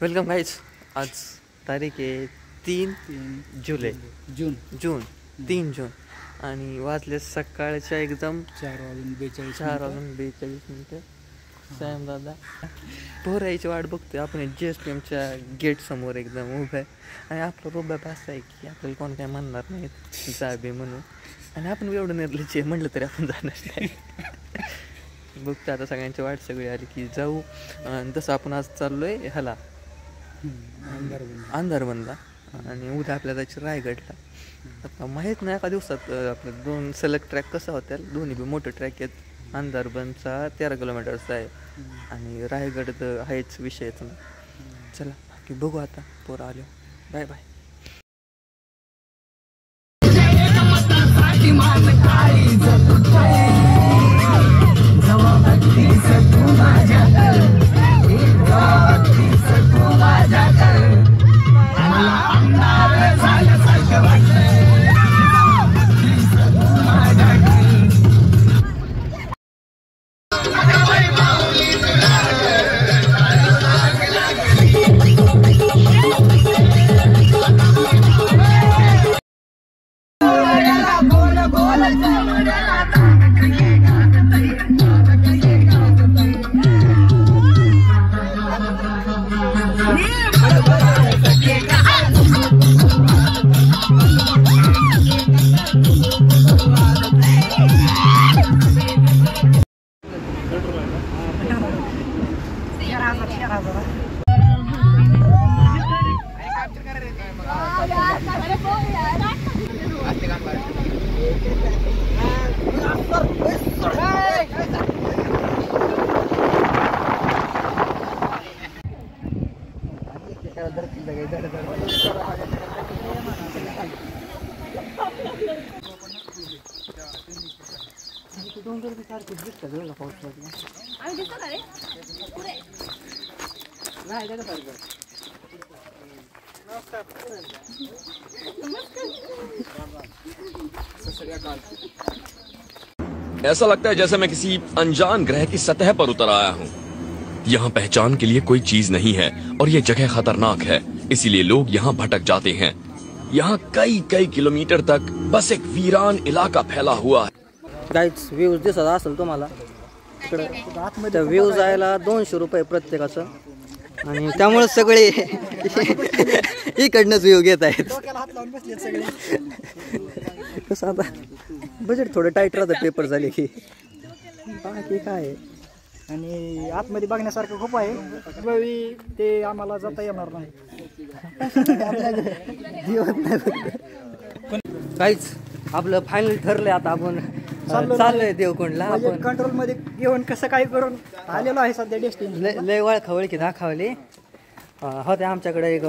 Welcome guys. आज तारीख आहे 3 जुलै जून 3 जून आणि वाजले सकाळच्या एकदम 4:42 सॅम दादा पोरायची वाट बघतोय. आपण GSPMच्या गेट समोर एकदम उभं आहे आणि आपला रोबाब असा आहे की आपल्याला कोण काय म्हणणार नाहीत जाबे म्हणून, आणि आपण एवढं निर्लज्ज आहे म्हटलं तरी आपण जाणार नाही. बघतो आता सगळ्यांची वाट सगळी आली की जाऊ. आणि तसं आपण आज चाललोय ह्याला अंधारबनला आणि उद्या आपल्याला जायचं रायगडला. आता माहीत नाही एका दिवसात आपलं 2 सलग ट्रॅक कसं होत्या. दोन्ही बी मोठे ट्रॅक आहेत. अंधारबनचा 13 किलोमीटरचा आहे आणि रायगड तर आहेच विषयच ना. चला की बघू आता पोरं आलो. Bye bye. ऐसा लगता है जैसे मैं किसी अनजान ग्रह की सतह पर उतर आया हूँ। यहाँ पहचान के लिए कोई चीज नहीं है और ये जगह खतरनाक है, इसीलिए लोग यहाँ भटक जाते हैं। यहाँ कई कई किलोमीटर तक बस एक वीरान इलाका फैला हुआ है। गाईज व्ह्यूज दिसत असेल तुम्हाला इकडे. व्ह्यूज जायला 200 रुपये प्रत्येकाचं आणि त्यामुळे सगळे इकडनंच व्ह्यू घेत आहेत. कसं आता बजेट थोडं टाईट राहतं पेपर झाले की, बाकी काय. आणि आतमध्ये बघण्यासारखं खूप आहे. रवी ते आम्हाला जाता येणार नाही. काहीच आपलं फायनल ठरलंय. आता आपण चाललोय देवकुंडला. आपण कंट्रोल मध्ये घेऊन कसं काय करून आलेलो आहे सध्या डेस्टिनेशन. लय वळखा की दाखवली होते आमच्याकडे. एक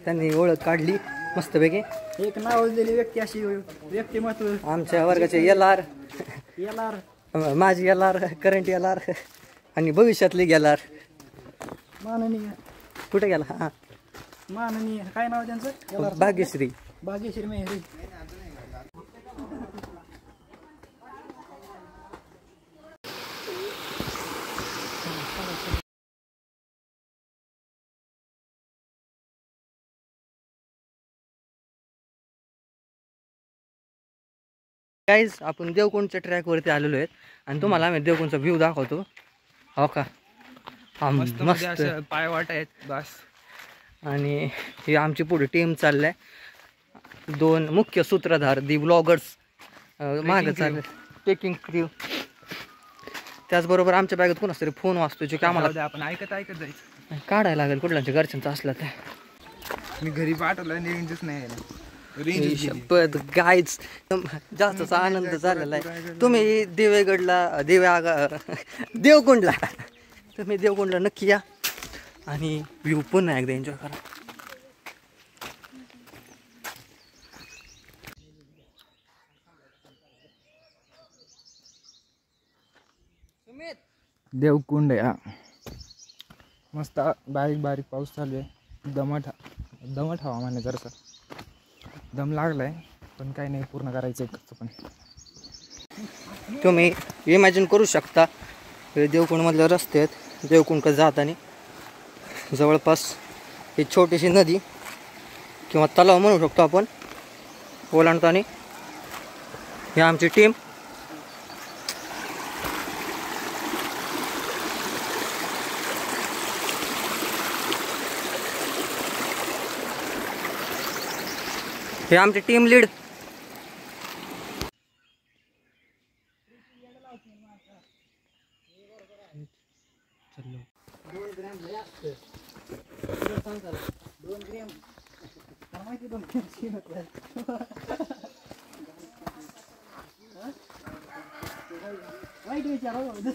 त्यांनी ओळख काढली मस्तपैकी. एक नावाजलेली व्यक्ती, अशी व्यक्तिमत्व आमच्या वर्गाचे LR माझी LR, करंट LR आणि भविष्यातली LR. माननीय कुठे गेला? हा माननीय काय नाव त्यांचं? भाग्यश्री मेहरी. गाईज आपण देवकुंडच्या ट्रॅकवरती आलेलो आहेत आणि तुम्हाला आम्ही देवकुंडचा व्ह्यू दाखवतो. हो का, हा मस्त पायवाट आहेत बस. आणि ही आमची पुढे टीम चाललाय. 2 मुख्य सूत्रधार दी व्लॉगर्स मागं चालले, टेकिंग क्रू. त्याचबरोबर आमच्या बॅगेत कोणाच तरी फोन वाजतो जो की आम्हाला आपण ऐकत जायचं, काढायला लागेल कुठल्याच्या घरच्यांचा असला तर. मी घरी पाठवलं रेंजच नाही. शपथ गाईज जास्तचा आनंद झालेला आहे. तुम्ही देवकुंडला तुम्ही देवकुंडला नक्की या आणि व्ह्यू पुन्हा एकदा एन्जॉय करा. देवकुंड या मस्त बारीक बारीक पाऊस चालू आहे. दमट हवामान आहे. जरासं दम लागलाय पण काही नाही, पूर्ण करायचं आहे कसं पण. तुम्ही इमॅजिन करू शकता देवकुंडमधले रस्ते आहेत. देवकुंड जाताना जवळपास ही छोटीशी नदी किंवा तलाव म्हणू शकतो आपण ओलांडताना. ही आमची टीम. हे आमची टीम लीड.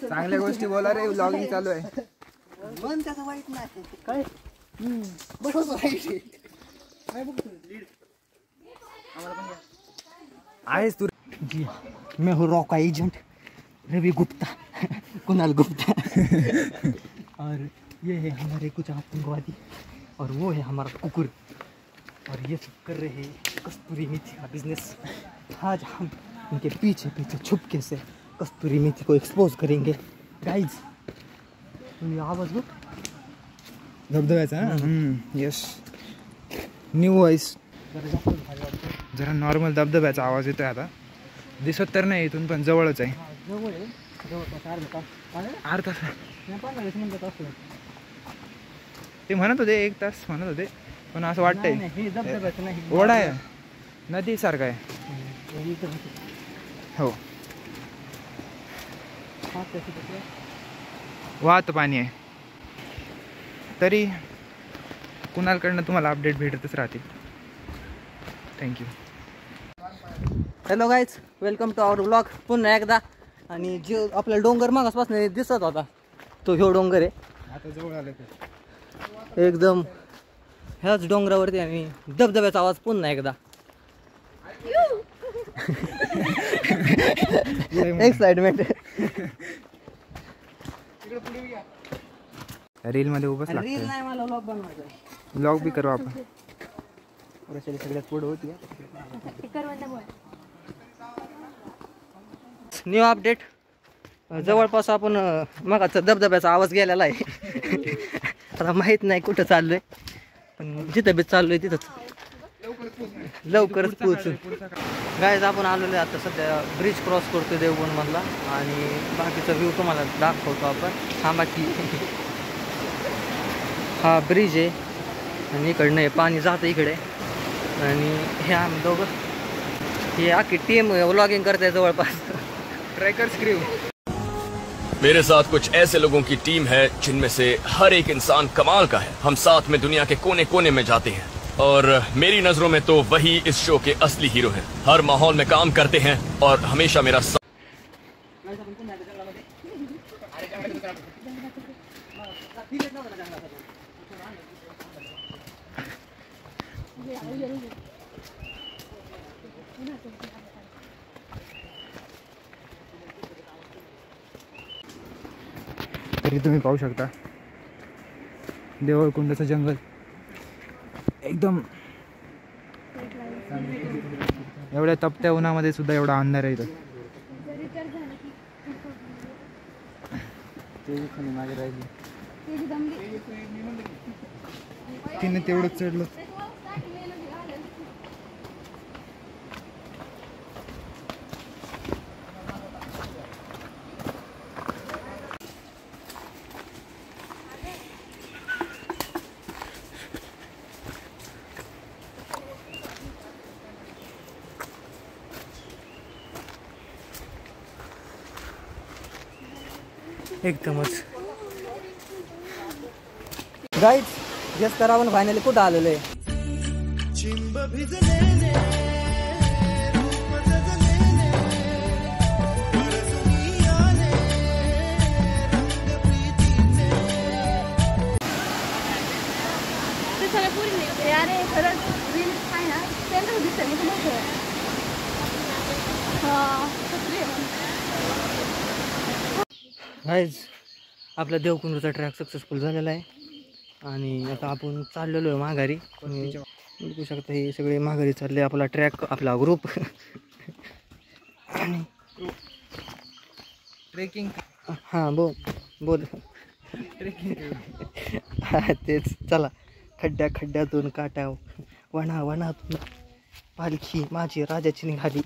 चांगल्या गोष्टी बोला रे, व्लॉगिंग चालू आहे. मन त्याचं वाईट नाही काय. बस वाईट आहेस तू. जी मैं हूँ रॉक एजेंट रवि गुप्ता कुणाल गुप्ता और ये है हमारे कुछ आतंकवादी और वो है हमारा कुकुर और ये सब कर रहे हैं कस्तूरी मेथी का बिजनेस. आज हम इनके पीछे पीछे छुपके से कस्तूरी मेथी को एक्सपोज करेंगे. गाइज तुम्ही आवाज बघ धबधब्याचा. Yes, new voice. जरा नॉर्मल धबधब्याचा आवाज येतोय. आता दिसत तर नाही इथून, पण जवळच आहे. जवळ आहे जवळपास अर्धा तास ते म्हणत होते 1 तास म्हणत होते, पण असं वाटतंय हे धबधब्याचं नाही, ओढा आहे, नदी सारखं आहे. हो, वाहत पाणी आहे. तरी कुणालकडनं तुम्हाला अपडेट भेटतच राहतील. Thank you. Hello guys, welcome to our blog पुन्हा एकदा. आणि जो आपल्याला डोंगर मागासपासून दिसत होता तो ह्यो डोंगर आहे. आता जवळ आलं एकदम ह्याच डोंगरावरती आणि धबधब्याचा आवाज पुन्हा एकदा. एक्साइटमेंट. रील मध्ये उभंच रील लागतं. नाही, मला व्लॉग बनवायचा. ब्लॉग बी करू आपण. सगळ्यात पुढे होती. New update. जवळपास आपण मगाचा धबधब्याचा आवाज गेलेला आहे. आता माहीत नाही कुठं चाललोय, पण जिथं बी चाललोय तिथंच लवकरच पोहोचू. गाईज आपण आलेलो आहे आता सध्या ब्रिज क्रॉस करतो देवगणमधला आणि बाकीचा व्ह्यू तुम्हाला दाखवतो आपण. थांबा की हा ब्रिज आहे आणि इकडनं हे पाणी जातं इकडे. आणि हे आम्ही दोघं ही आखी टीम व्लॉगिंग करते जवळपास. Trackers crew. मेरे साथ कुछ ऐसे लोगों की टीम है जिनमें से हर एक इंसान कमाल का है. हम साथ में दुनिया के कोने कोने में जाते हैं और मेरी नजरों में तो वही इस शो के असली हीरो हैं. हर माहौल में काम करते हैं और हमेशा मेरा तरी तुम्ही पाहू शकता देवळकुंडाचं जंगल एकदम. एवढ्या तपत्या उन्हामध्ये सुद्धा एवढा अंधार आहे इथं. तिने तेवढंच चढलं. एकदमच. गाईज गेस करा आपण फायनली कुठं आलेलो आहे. गाईज आपला देवकुंडचा ट्रॅक सक्सेसफुल झालेला आहे आणि आता आपण चाललेलो आहे माघारी. बघू शकता हे सगळे माघारी चालले. आपला ट्रॅक आपला ग्रुप आणि ट्रेकिंग. हां बोल ट्रेकिंग. हा तेच. चला खड्ड्या खड्ड्यातून काट्या वणा वणातून पालखी माझी राजाची निघाली.